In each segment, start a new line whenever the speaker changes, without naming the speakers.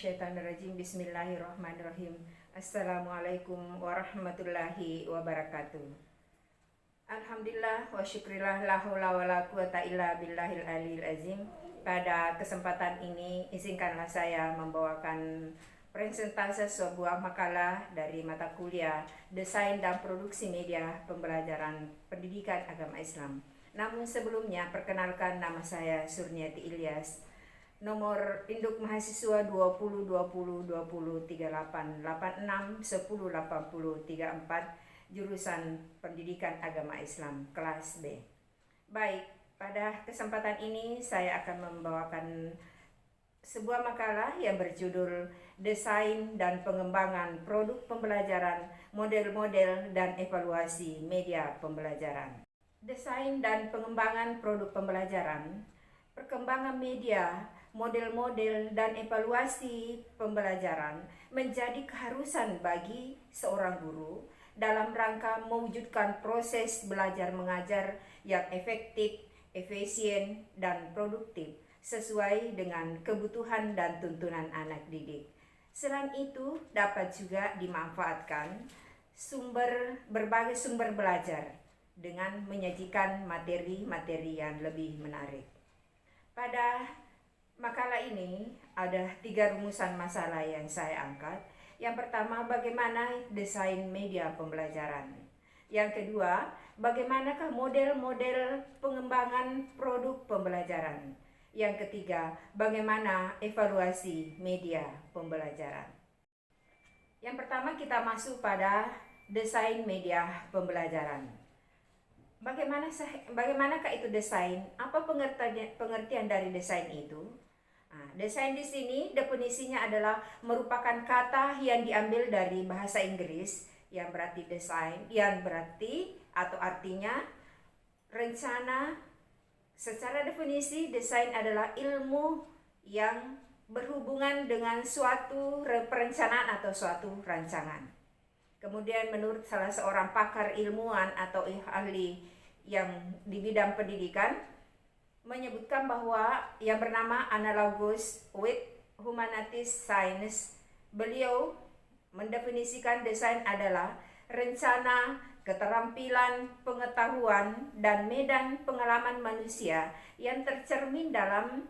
minasyaitonirrajim. Bismillahirrahmanirrahim. Assalamualaikum warahmatullahi wabarakatuh. Alhamdulillah wa syukrillah la haula wala quwata illa billahil aliyil azim. Pada kesempatan ini izinkanlah saya membawakan presentase sebuah makalah dari mata kuliah Desain dan Produksi Media Pembelajaran Pendidikan Agama Islam. Namun sebelumnya perkenalkan, nama saya Surniati Ilyas. Nomor induk mahasiswa 20 20 20 38 86 10 80 34, jurusan Pendidikan Agama Islam kelas B. Baik, pada kesempatan ini saya akan membawakan sebuah makalah yang berjudul Desain dan Pengembangan Produk Pembelajaran, Model-model dan Evaluasi Media Pembelajaran. Desain dan pengembangan produk pembelajaran, perkembangan media, model-model dan evaluasi pembelajaran menjadi keharusan bagi seorang guru dalam rangka mewujudkan proses belajar mengajar yang efektif, efisien, dan produktif sesuai dengan kebutuhan dan tuntunan anak didik. Selain itu, dapat juga dimanfaatkan berbagai sumber belajar dengan menyajikan materi-materi yang lebih menarik. Pada makalah ini ada 3 rumusan masalah yang saya angkat. Yang pertama, bagaimana desain media pembelajaran. Yang kedua, bagaimanakah model-model pengembangan produk pembelajaran. Yang ketiga, bagaimana evaluasi media pembelajaran. Yang pertama, kita masuk pada desain media pembelajaran. Bagaimanakah itu desain? Apa pengertian dari desain itu? Nah, desain di sini definisinya adalah merupakan kata yang diambil dari bahasa Inggris yang berarti desain, yang berarti atau artinya rencana. Secara definisi, desain adalah ilmu yang berhubungan dengan suatu perencanaan atau suatu rancangan. Kemudian menurut salah seorang pakar ilmuwan atau ahli yang di bidang pendidikan menyebutkan bahwa yang bernama analogous with humanities science, beliau mendefinisikan desain adalah rencana, keterampilan, pengetahuan, dan medan pengalaman manusia yang tercermin dalam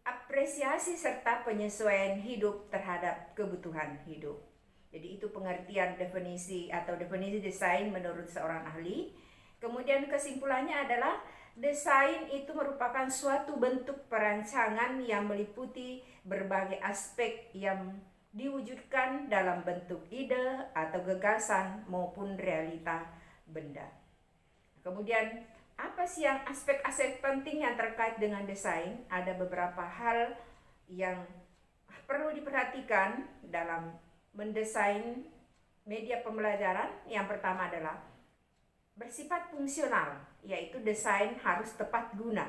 apresiasi serta penyesuaian hidup terhadap kebutuhan hidup. Jadi itu pengertian definisi desain menurut seorang ahli. Kemudian kesimpulannya adalah desain itu merupakan suatu bentuk perancangan yang meliputi berbagai aspek yang diwujudkan dalam bentuk ide atau gagasan maupun realita benda. Kemudian apa sih yang aspek-aspek penting yang terkait dengan desain? Ada beberapa hal yang perlu diperhatikan dalam mendesain media pembelajaran. Yang pertama adalah bersifat fungsional, yaitu desain harus tepat guna.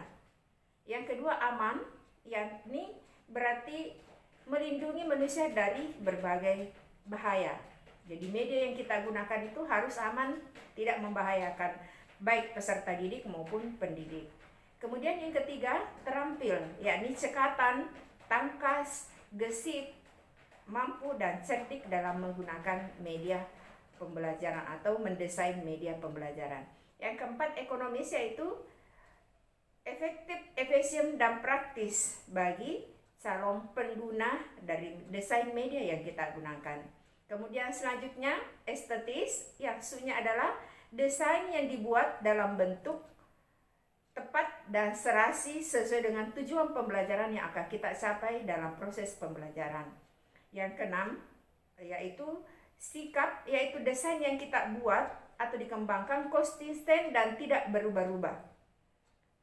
Yang kedua aman, yakni berarti melindungi manusia dari berbagai bahaya. Jadi media yang kita gunakan itu harus aman, tidak membahayakan baik peserta didik maupun pendidik. Kemudian yang ketiga, terampil, yakni cekatan, tangkas, gesit, mampu dan cerdik dalam menggunakan media pembelajaran atau mendesain media pembelajaran. Yang keempat, ekonomis, yaitu efektif, efisien, dan praktis bagi calon pengguna dari desain media yang kita gunakan. Kemudian selanjutnya, estetis, yang maksudnya adalah desain yang dibuat dalam bentuk tepat dan serasi sesuai dengan tujuan pembelajaran yang akan kita capai dalam proses pembelajaran. Yang keenam, yaitu sikap, yaitu desain yang kita buat atau dikembangkan konsisten dan tidak berubah-ubah.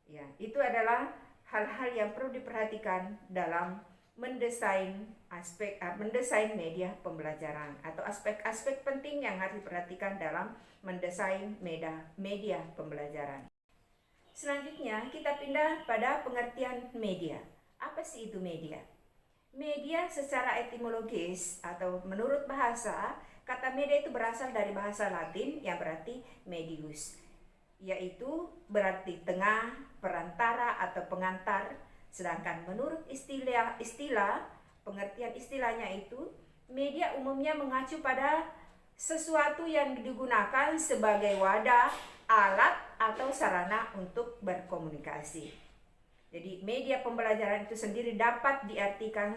Ya, itu adalah hal-hal yang perlu diperhatikan dalam mendesain media pembelajaran atau aspek-aspek penting yang harus diperhatikan dalam mendesain media pembelajaran. Selanjutnya kita pindah pada pengertian media. Apa sih itu media? Media secara etimologis atau menurut bahasa, kata media itu berasal dari bahasa Latin yang berarti medius, yaitu berarti tengah, perantara atau pengantar. Sedangkan menurut istilah Pengertian istilahnya itu, media umumnya mengacu pada sesuatu yang digunakan sebagai wadah, alat, atau sarana untuk berkomunikasi. Jadi media pembelajaran itu sendiri dapat diartikan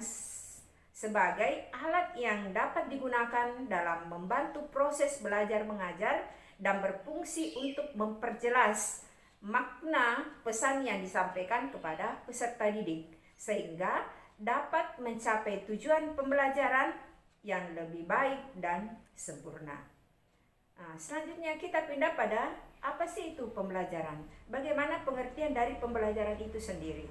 sebagai alat yang dapat digunakan dalam membantu proses belajar mengajar dan berfungsi untuk memperjelas makna pesan yang disampaikan kepada peserta didik, sehingga dapat mencapai tujuan pembelajaran yang lebih baik dan sempurna. Selanjutnya kita pindah pada apa sih itu pembelajaran? Bagaimana pengertian dari pembelajaran itu sendiri?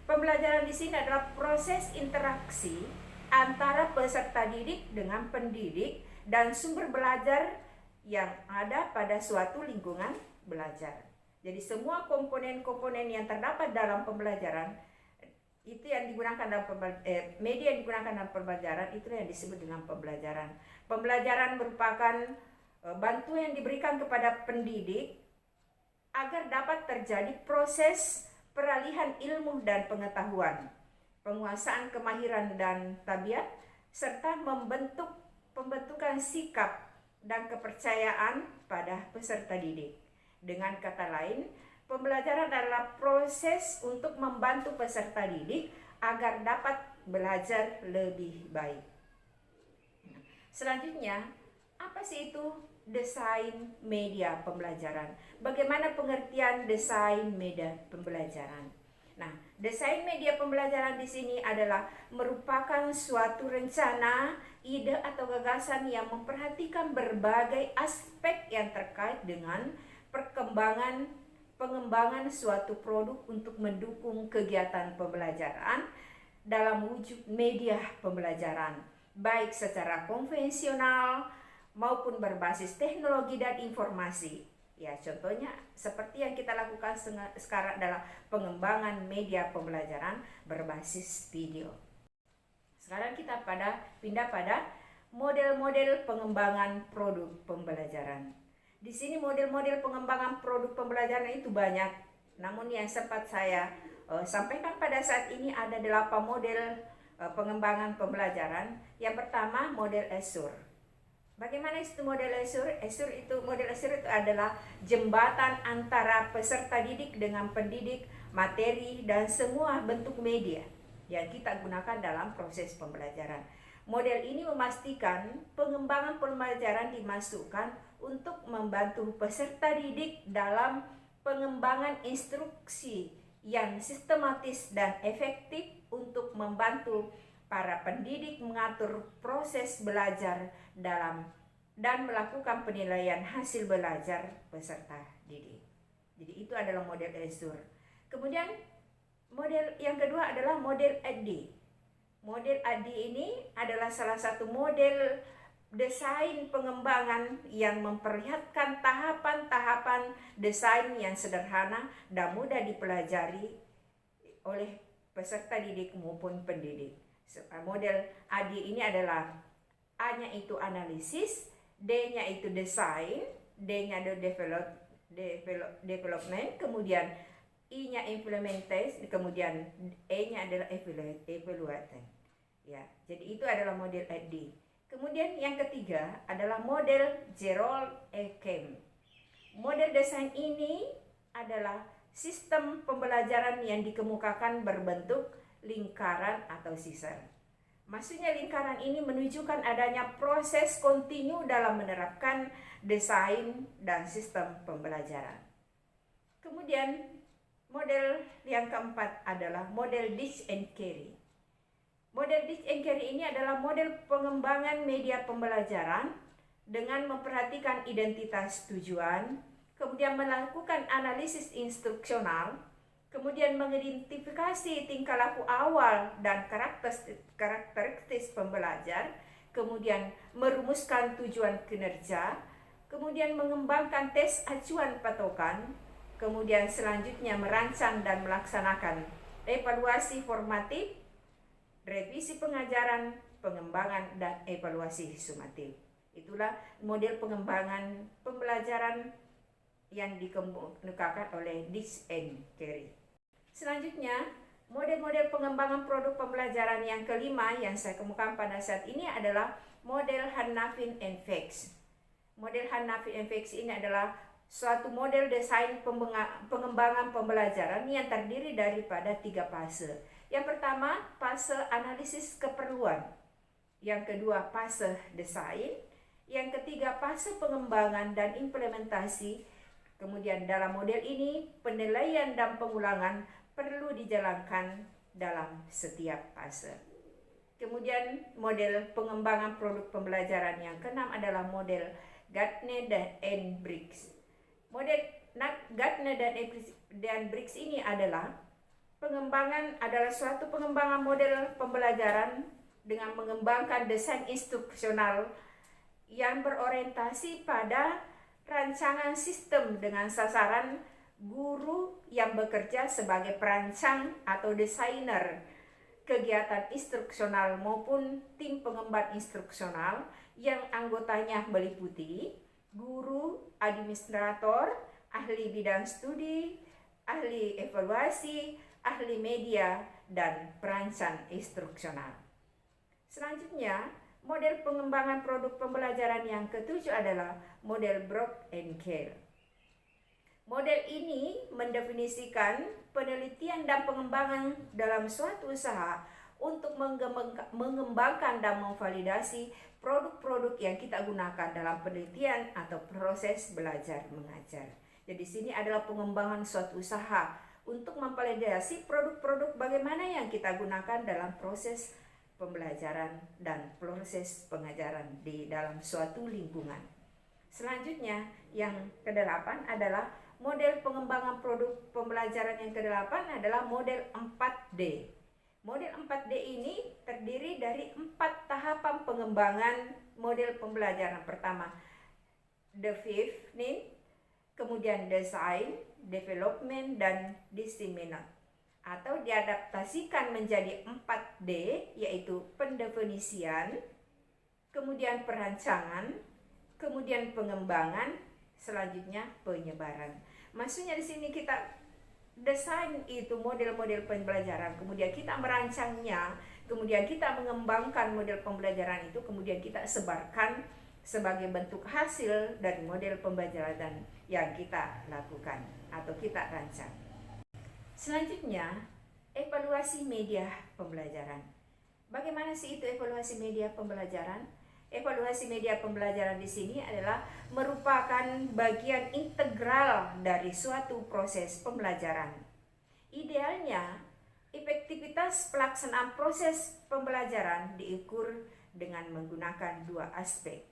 Pembelajaran di sini adalah proses interaksi antara peserta didik dengan pendidik dan sumber belajar yang ada pada suatu lingkungan belajar. Jadi semua komponen-komponen yang terdapat dalam pembelajaran itu yang digunakan dalam media yang digunakan dalam pembelajaran itu yang disebut dengan pembelajaran. Pembelajaran merupakan bantuan yang diberikan kepada pendidik agar dapat terjadi proses peralihan ilmu dan pengetahuan, penguasaan kemahiran dan tabiat, serta pembentukan sikap dan kepercayaan pada peserta didik. Dengan kata lain, pembelajaran adalah proses untuk membantu peserta didik agar dapat belajar lebih baik. Selanjutnya, apa sih itu desain media pembelajaran? Bagaimana pengertian desain media pembelajaran? Nah, desain media pembelajaran di sini adalah merupakan suatu rencana, ide atau gagasan yang memperhatikan berbagai aspek yang terkait dengan pengembangan suatu produk untuk mendukung kegiatan pembelajaran dalam wujud media pembelajaran, baik secara konvensional maupun berbasis teknologi dan informasi. Ya, contohnya seperti yang kita lakukan sekarang adalah pengembangan media pembelajaran berbasis video. Sekarang kita pindah pada model-model pengembangan produk pembelajaran. Di sini model-model pengembangan produk pembelajaran itu banyak. Namun yang sempat saya sampaikan pada saat ini ada 8 model pengembangan pembelajaran. Yang pertama model Esur. Bagaimana itu model Esur? Model Esur itu adalah jembatan antara peserta didik dengan pendidik, materi dan semua bentuk media yang kita gunakan dalam proses pembelajaran. Model ini memastikan pengembangan pembelajaran dimasukkan untuk membantu peserta didik dalam pengembangan instruksi yang sistematis dan efektif untuk membantu para pendidik mengatur proses belajar dan melakukan penilaian hasil belajar peserta didik. Jadi itu adalah model Esur. Kemudian model yang kedua adalah model AD. Model AD ini adalah salah satu model desain pengembangan yang memperlihatkan tahapan-tahapan desain yang sederhana dan mudah dipelajari oleh peserta didik maupun pendidik. Model AD ini adalah A-nya itu analisis, D-nya itu desain, D-nya itu development, kemudian I-nya implementation, kemudian E-nya adalah evaluation. Ya, jadi itu adalah model AD. Kemudian yang ketiga adalah model Gerald Ekem. Model desain ini adalah sistem pembelajaran yang dikemukakan berbentuk lingkaran atau sisar. Maksudnya lingkaran ini menunjukkan adanya proses kontinu dalam menerapkan desain dan sistem pembelajaran. Kemudian model yang keempat adalah model Ditch and Carry. Model Ditch and Carry ini adalah model pengembangan media pembelajaran dengan memperhatikan identitas tujuan, kemudian melakukan analisis instruksional, kemudian mengidentifikasi tingkah laku awal dan karakteristik pembelajar, kemudian merumuskan tujuan kinerja, kemudian mengembangkan tes acuan patokan, kemudian selanjutnya merancang dan melaksanakan evaluasi formatif, revisi pengajaran, pengembangan, dan evaluasi sumatif. Itulah model pengembangan pembelajaran yang dikemukakan oleh Ditch and Carry. Selanjutnya, Model-model pengembangan produk pembelajaran yang kelima yang saya kemukakan pada saat ini adalah model Hanafin and Feix. Model Hanafin and Feix ini adalah suatu model desain pengembangan pembelajaran yang terdiri daripada 3 fase. Yang pertama, fase analisis keperluan. Yang kedua, fase desain. Yang ketiga, fase pengembangan dan implementasi. Kemudian dalam model ini, penilaian dan pengulangan perlu dijalankan dalam setiap fase. Kemudian model pengembangan produk pembelajaran yang keenam adalah model Gartner dan Briggs. Model Gartner dan Briggs ini adalah suatu pengembangan model pembelajaran dengan mengembangkan desain instruksional yang berorientasi pada rancangan sistem dengan sasaran guru yang bekerja sebagai perancang atau desainer kegiatan instruksional maupun tim pengemban instruksional yang anggotanya meliputi guru, administrator, ahli bidang studi, ahli evaluasi, ahli media, dan perancang instruksional. Selanjutnya, model pengembangan produk pembelajaran yang ketujuh adalah model Brock and Kell. Model ini mendefinisikan penelitian dan pengembangan dalam suatu usaha untuk mengembangkan dan memvalidasi produk-produk yang kita gunakan dalam penelitian atau proses belajar mengajar. Jadi sini adalah pengembangan suatu usaha untuk memvalidasi produk-produk bagaimana yang kita gunakan dalam proses pembelajaran dan proses pengajaran di dalam suatu lingkungan. Selanjutnya, yang kedelapan adalah model pengembangan produk pembelajaran yang kedelapan adalah model 4D. Model 4D ini terdiri dari 4 tahapan pengembangan model pembelajaran. Pertama, defining, kemudian design, development, dan disseminate. Atau diadaptasikan menjadi 4D, yaitu pendefinisian, kemudian perancangan, kemudian pengembangan, selanjutnya penyebaran. Maksudnya di sini kita desain itu model-model pembelajaran, kemudian kita merancangnya, kemudian kita mengembangkan model pembelajaran itu, kemudian kita sebarkan sebagai bentuk hasil dari model pembelajaran yang kita lakukan atau kita rancang. Selanjutnya, evaluasi media pembelajaran. Bagaimana sih itu evaluasi media pembelajaran? Evaluasi media pembelajaran di sini adalah merupakan bagian integral dari suatu proses pembelajaran. Idealnya, efektivitas pelaksanaan proses pembelajaran diukur dengan menggunakan 2 aspek.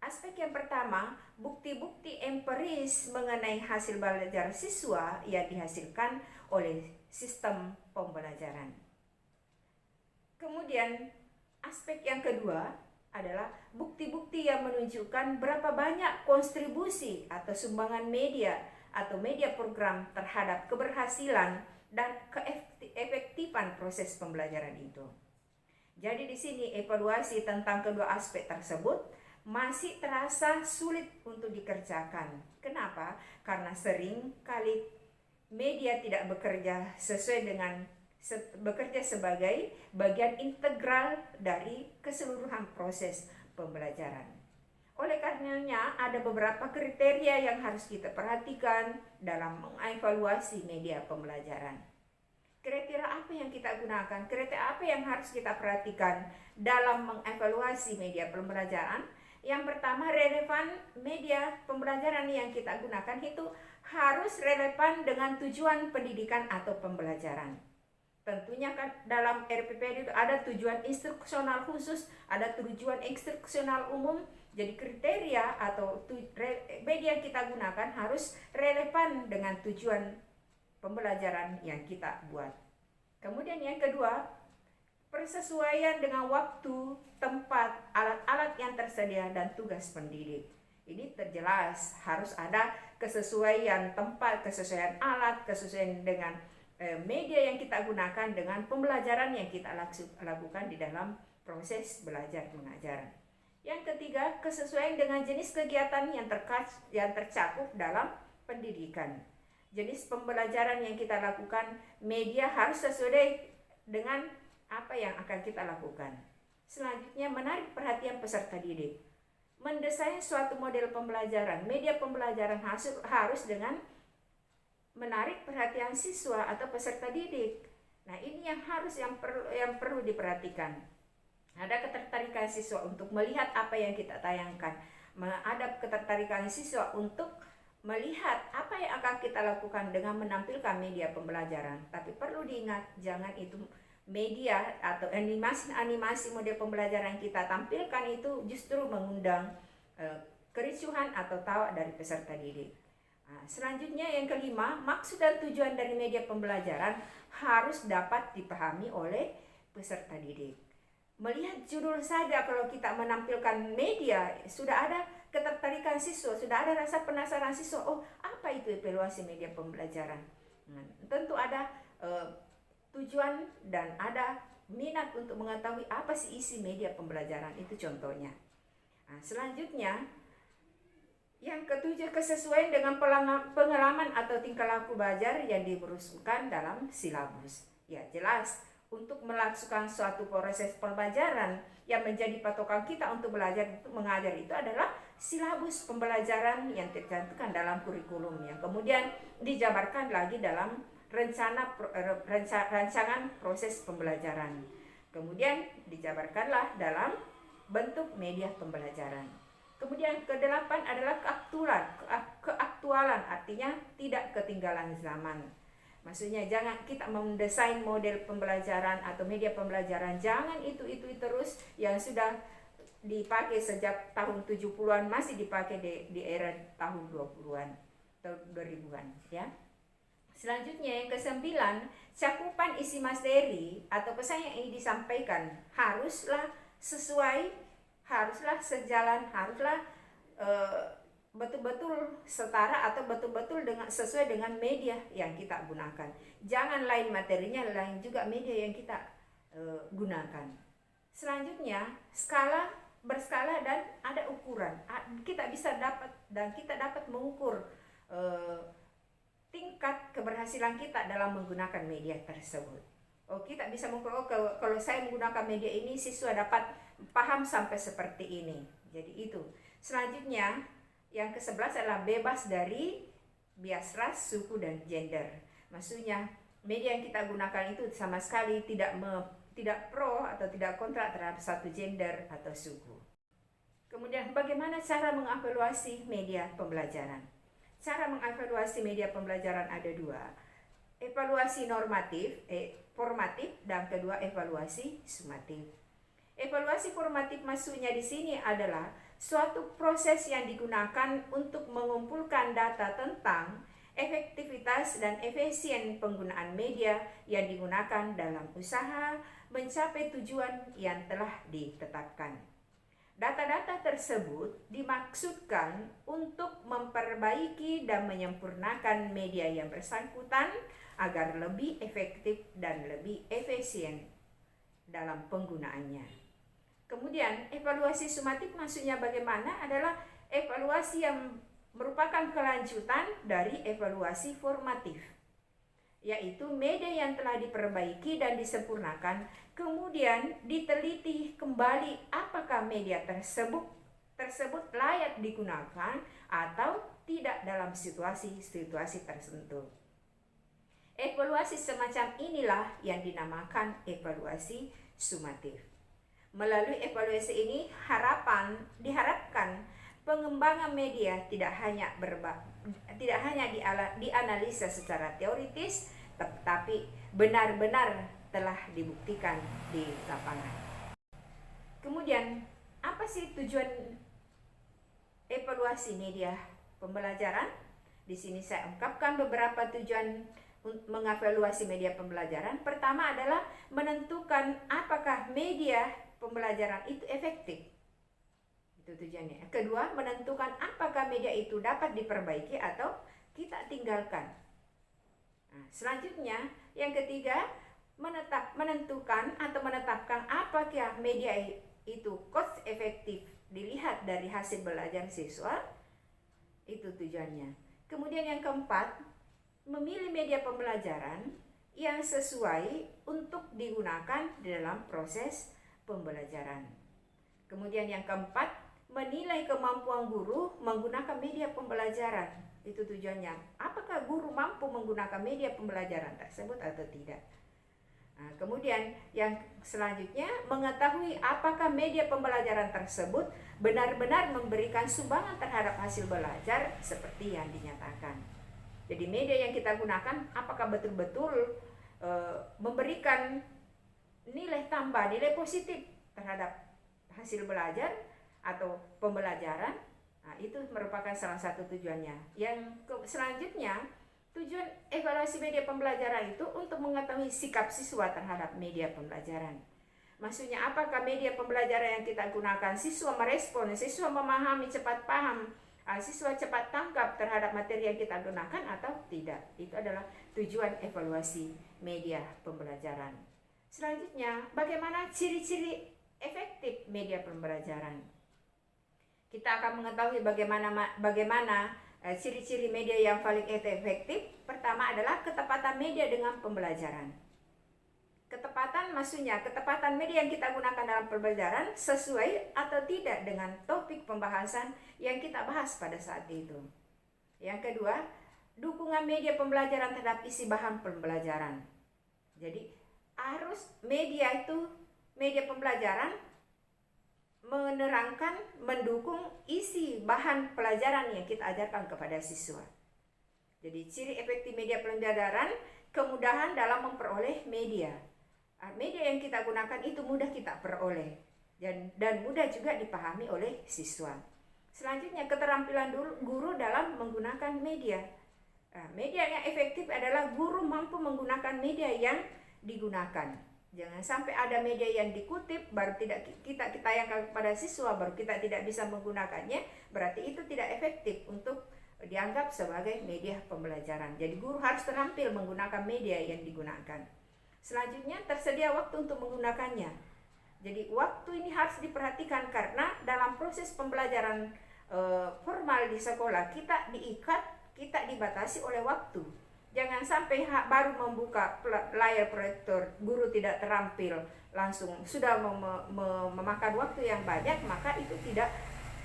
Aspek yang pertama, bukti-bukti empiris mengenai hasil belajar siswa yang dihasilkan oleh sistem pembelajaran. Kemudian, aspek yang kedua adalah bukti-bukti yang menunjukkan berapa banyak kontribusi atau sumbangan media atau media program terhadap keberhasilan dan keefektifan proses pembelajaran itu. Jadi di sini evaluasi tentang kedua aspek tersebut masih terasa sulit untuk dikerjakan. Kenapa? Karena sering kali media tidak bekerja sebagai bagian integral dari keseluruhan proses pembelajaran. Oleh karenanya, ada beberapa kriteria yang harus kita perhatikan dalam mengevaluasi media pembelajaran. Kriteria apa yang kita gunakan? Kriteria apa yang harus kita perhatikan dalam mengevaluasi media pembelajaran? Yang pertama, relevan media pembelajaran yang kita gunakan itu harus relevan dengan tujuan pendidikan atau pembelajaran. Tentunya kan dalam RPPD itu ada tujuan instruksional khusus, ada tujuan instruksional umum. Jadi kriteria atau media yang kita gunakan harus relevan dengan tujuan pembelajaran yang kita buat. Kemudian yang kedua, persesuaian dengan waktu, tempat, alat-alat yang tersedia, dan tugas pendidik. Ini terjelas harus ada kesesuaian tempat, kesesuaian alat, kesesuaian dengan media yang kita gunakan dengan pembelajaran yang kita lakukan di dalam proses belajar mengajar. Yang ketiga, kesesuaian dengan jenis kegiatan yang tercakup dalam pendidikan. jenis pembelajaran yang kita lakukan, media harus sesuai dengan apa yang akan kita lakukan. Selanjutnya, menarik perhatian peserta didik. Mendesain suatu model pembelajaran, media pembelajaran harus dengan menarik perhatian siswa atau peserta didik. Nah, ini yang perlu diperhatikan. Ada ketertarikan siswa untuk melihat apa yang kita tayangkan. Ada ketertarikan siswa untuk melihat apa yang akan kita lakukan dengan menampilkan media pembelajaran. Tapi perlu diingat, jangan itu media atau animasi model pembelajaran yang kita tampilkan itu justru mengundang kericuhan atau tawa dari peserta didik. Nah, selanjutnya yang kelima, maksud dan tujuan dari media pembelajaran harus dapat dipahami oleh peserta didik. Melihat judul saja kalau kita menampilkan media, sudah ada ketertarikan siswa, sudah ada rasa penasaran siswa, oh apa itu evaluasi media pembelajaran. Nah, tentu ada tujuan dan ada minat untuk mengetahui apa sih isi media pembelajaran, itu contohnya. Nah, selanjutnya yang ketujuh, kesesuaian dengan pengalaman atau tingkah laku belajar yang dirumuskan dalam silabus. Ya jelas, untuk melakukan suatu proses pembelajaran yang menjadi patokan kita untuk belajar mengajar itu adalah silabus pembelajaran yang tercantumkan dalam kurikulum yang kemudian dijabarkan lagi dalam rancangan proses pembelajaran. Kemudian dijabarkanlah dalam bentuk media pembelajaran. Kemudian kedelapan adalah keaktualan, artinya tidak ketinggalan zaman. Maksudnya jangan kita mendesain model pembelajaran atau media pembelajaran, jangan itu terus yang sudah dipakai sejak tahun 70-an masih dipakai di era tahun 20-an, tahun 2000-an ya. Selanjutnya yang kesembilan, cakupan isi materi atau pesan yang ingin disampaikan haruslah sesuai, haruslah sejalan, haruslah betul-betul setara atau betul-betul sesuai dengan media yang kita gunakan. Jangan lain materinya, lain juga media yang kita gunakan. Selanjutnya, berskala dan ada ukuran. Kita dapat mengukur tingkat keberhasilan kita dalam menggunakan media tersebut. Kita bisa mengukur, kalau saya menggunakan media ini siswa dapat paham sampai seperti ini. Jadi itu. Selanjutnya yang ke-11 adalah bebas dari bias ras, suku dan gender. Maksudnya media yang kita gunakan itu sama sekali tidak pro atau tidak kontra terhadap satu gender atau suku. Kemudian bagaimana cara mengevaluasi media pembelajaran? Cara mengevaluasi media pembelajaran ada dua. Evaluasi formatif dan kedua evaluasi sumatif. Evaluasi formatif maksudnya di sini adalah suatu proses yang digunakan untuk mengumpulkan data tentang efektivitas dan efisien penggunaan media yang digunakan dalam usaha mencapai tujuan yang telah ditetapkan. Data-data tersebut dimaksudkan untuk memperbaiki dan menyempurnakan media yang bersangkutan agar lebih efektif dan lebih efisien dalam penggunaannya. Kemudian evaluasi sumatif maksudnya bagaimana? Adalah evaluasi yang merupakan kelanjutan dari evaluasi formatif, yaitu media yang telah diperbaiki dan disempurnakan, kemudian diteliti kembali apakah media tersebut layak digunakan atau tidak dalam situasi-situasi tertentu. Evaluasi semacam inilah yang dinamakan evaluasi sumatif. Melalui evaluasi ini diharapkan pengembangan media tidak hanya dianalisa secara teoritis, tetapi benar-benar telah dibuktikan di lapangan. Kemudian, apa sih tujuan evaluasi media pembelajaran? Di sini saya ungkapkan beberapa tujuan mengevaluasi media pembelajaran. Pertama adalah menentukan apakah media pembelajaran itu efektif. Itu tujuannya. Kedua, menentukan apakah media itu dapat diperbaiki atau kita tinggalkan. Nah, selanjutnya, yang ketiga, menentukan atau menetapkan apakah media itu cost efektif dilihat dari hasil belajar siswa. Itu tujuannya. Kemudian yang keempat, memilih media pembelajaran yang sesuai untuk digunakan di dalam proses pembelajaran. Kemudian yang keempat, menilai kemampuan guru menggunakan media pembelajaran. Itu tujuannya. Apakah guru mampu menggunakan media pembelajaran tersebut atau tidak? Nah, kemudian yang selanjutnya, mengetahui apakah media pembelajaran tersebut benar-benar memberikan sumbangan terhadap hasil belajar seperti yang dinyatakan. Jadi media yang kita gunakan apakah betul-betul memberikan nilai tambah, nilai positif terhadap hasil belajar atau pembelajaran. Nah, itu merupakan salah satu tujuannya. Yang selanjutnya, tujuan evaluasi media pembelajaran itu untuk mengetahui sikap siswa terhadap media pembelajaran. Maksudnya apakah media pembelajaran yang kita gunakan, siswa merespon, siswa memahami, cepat paham, siswa cepat tangkap terhadap materi yang kita gunakan atau tidak. Itu adalah tujuan evaluasi media pembelajaran. Selanjutnya, bagaimana ciri-ciri efektif media pembelajaran? Kita akan mengetahui bagaimana ciri-ciri media yang paling efektif. Pertama adalah ketepatan media dengan pembelajaran. Ketepatan maksudnya ketepatan media yang kita gunakan dalam pembelajaran sesuai atau tidak dengan topik pembahasan yang kita bahas pada saat itu. Yang kedua, dukungan media pembelajaran terhadap isi bahan pembelajaran. Jadi harus media pembelajaran menerangkan, mendukung isi bahan pelajaran yang kita ajarkan kepada siswa. Jadi ciri efektif media pembelajaran, kemudahan dalam memperoleh media. Media yang kita gunakan itu mudah kita peroleh dan mudah juga dipahami oleh siswa. Selanjutnya, keterampilan guru dalam menggunakan media. Media yang efektif adalah guru mampu menggunakan media yang digunakan. Jangan sampai ada media yang dikutip baru tidak kita tayangkan kepada siswa, baru kita tidak bisa menggunakannya, berarti itu tidak efektif untuk dianggap sebagai media pembelajaran. Jadi guru harus terampil menggunakan media yang digunakan. Selanjutnya, tersedia waktu untuk menggunakannya. Jadi waktu ini harus diperhatikan karena dalam proses pembelajaran formal di sekolah kita dibatasi oleh waktu. Jangan sampai baru membuka layar proyektor, guru tidak terampil, langsung sudah memakan waktu yang banyak, maka itu tidak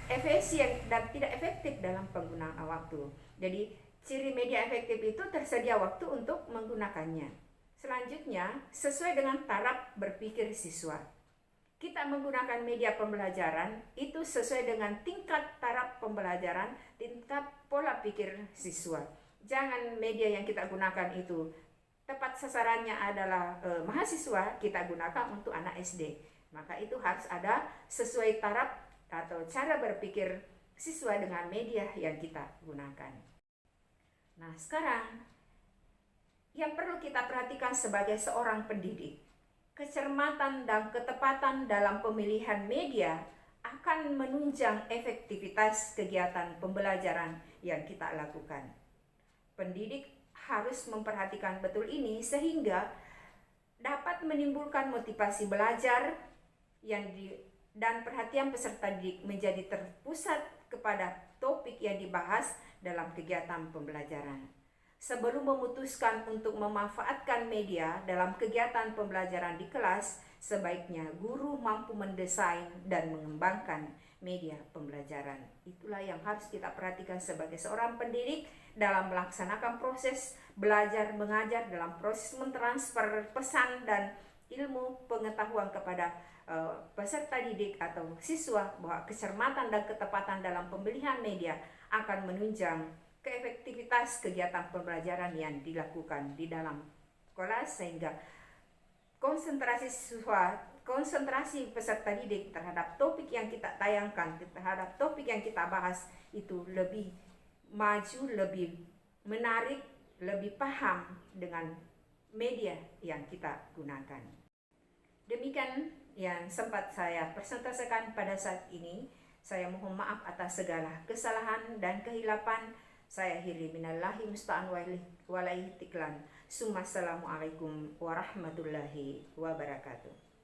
efisien dan tidak efektif dalam penggunaan waktu. Jadi ciri media efektif itu tersedia waktu untuk menggunakannya. Selanjutnya, sesuai dengan taraf berpikir siswa. Kita menggunakan media pembelajaran itu sesuai dengan tingkat taraf pembelajaran, tingkat pola pikir siswa. Jangan media yang kita gunakan itu tepat sasarannya adalah mahasiswa, kita gunakan untuk anak SD. Maka itu harus ada sesuai taraf atau cara berpikir siswa dengan media yang kita gunakan. Nah, sekarang yang perlu kita perhatikan sebagai seorang pendidik, kecermatan dan ketepatan dalam pemilihan media akan menunjang efektivitas kegiatan pembelajaran yang kita lakukan. Pendidik harus memperhatikan betul ini sehingga dapat menimbulkan motivasi belajar dan perhatian peserta didik menjadi terpusat kepada topik yang dibahas dalam kegiatan pembelajaran. Sebelum memutuskan untuk memanfaatkan media dalam kegiatan pembelajaran di kelas, sebaiknya guru mampu mendesain dan mengembangkan media pembelajaran. Itulah yang harus kita perhatikan sebagai seorang pendidik dalam melaksanakan proses belajar mengajar, dalam proses mentransfer pesan dan ilmu pengetahuan kepada peserta didik atau siswa, bahwa kecermatan dan ketepatan dalam pemilihan media akan menunjang keefektivitas kegiatan pembelajaran yang dilakukan di dalam kelas, sehingga konsentrasi siswa, konsentrasi peserta didik terhadap topik yang kita tayangkan, terhadap topik yang kita bahas itu lebih maju, lebih menarik, lebih paham dengan media yang kita gunakan. Demikian yang sempat saya presentasikan pada saat ini. Saya mohon maaf atas segala kesalahan dan kehilapan. Saya akhiri minallahi musta'an walaihi tiklan. Assalamualaikum warahmatullahi wabarakatuh.